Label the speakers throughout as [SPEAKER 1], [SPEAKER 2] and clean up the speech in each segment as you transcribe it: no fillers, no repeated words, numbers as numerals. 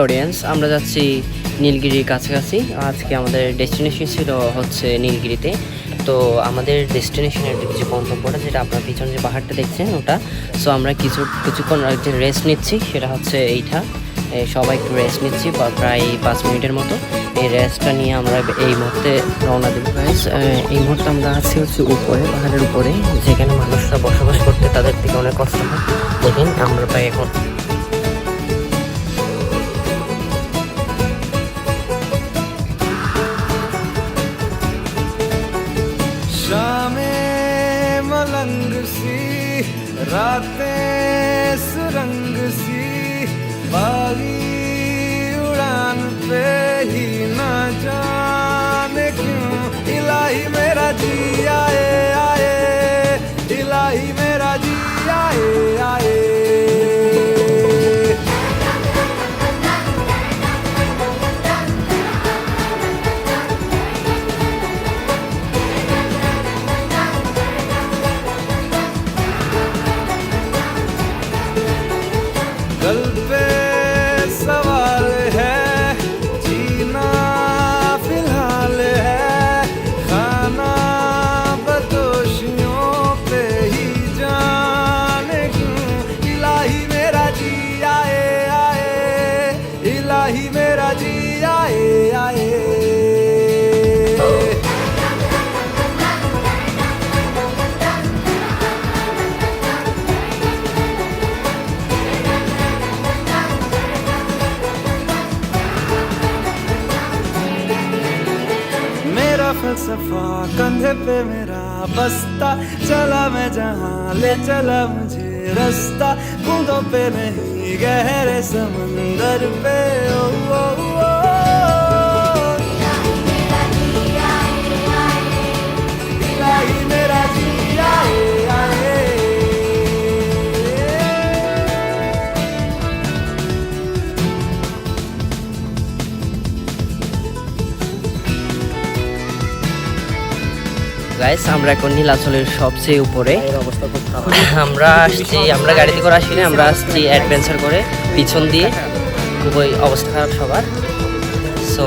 [SPEAKER 1] Audience, আমরা যাচ্ছি নীলগিরির কাছাকাছি। আজকে আমাদের ডেস্টিনেশন ছিল হচ্ছে নীলগিরিতে। তো আমাদের ডেস্টিনেশনের যে গন্তব্যটা, যেটা আপনার পিছনে যে পাহাড়টা দেখছেন ওটা। সো আমরা কিছুক্ষণ যে রেস্ট নিচ্ছি সেটা হচ্ছে এইটা। সবাই একটু রেস্ট নিচ্ছি প্রায় 5 মিনিটের মতো। এই রেস্টটা নিয়ে আমরা এই মুহূর্তে রওনা দেব। এই মুহূর্তে আমরা আছি হচ্ছে উপরে, পাহাড়ের উপরে, যেখানে মানুষরা বসবাস করতে তাদের থেকে অনেক কষ্ট হয়। দেখেন আমরা প্রায় এখন
[SPEAKER 2] शामें मलंग सी, रातें सुरंग सी, बागी उड़ान पे ही ना जाने क्यों इलाही मेरा जी आए आए, इलाही मेरा जी आए आए। कल पे सवाल है, जीना फिलहाल है, खाना बदोशियों पे ही जाने क्यों इलाही मेरा जी आए आए, इलाही मेरा जी आए आए। मेरा फलसफा कंधे पे मेरा बस्ता, चला मैं जहाँ ले चला मुझे रास्ता, बूंदों पे नहीं गहरे समंदर पे। ओ, ओ, ओ, इलाही मेरा जी आए आए।
[SPEAKER 1] গাইস, আমরা এখন নীলাচলের সবচেয়ে উপরে। আমরা গাড়িতে করে আসিনি, আমরা আসছি অ্যাডভেঞ্চার করে পিছন দিয়ে। খুবই অবস্থা খারাপ সবার। সো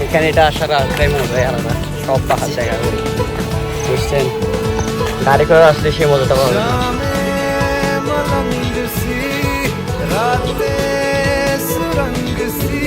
[SPEAKER 1] এখানে এটা আসার আরেকটাই মনে হয় আলাদা, সব পাহাড় জায়গা বুঝছেন। গাড়ি করে আসলে সে মজাটা পাবে না।
[SPEAKER 2] शामें मलंग सी, रातें सुरंग सी,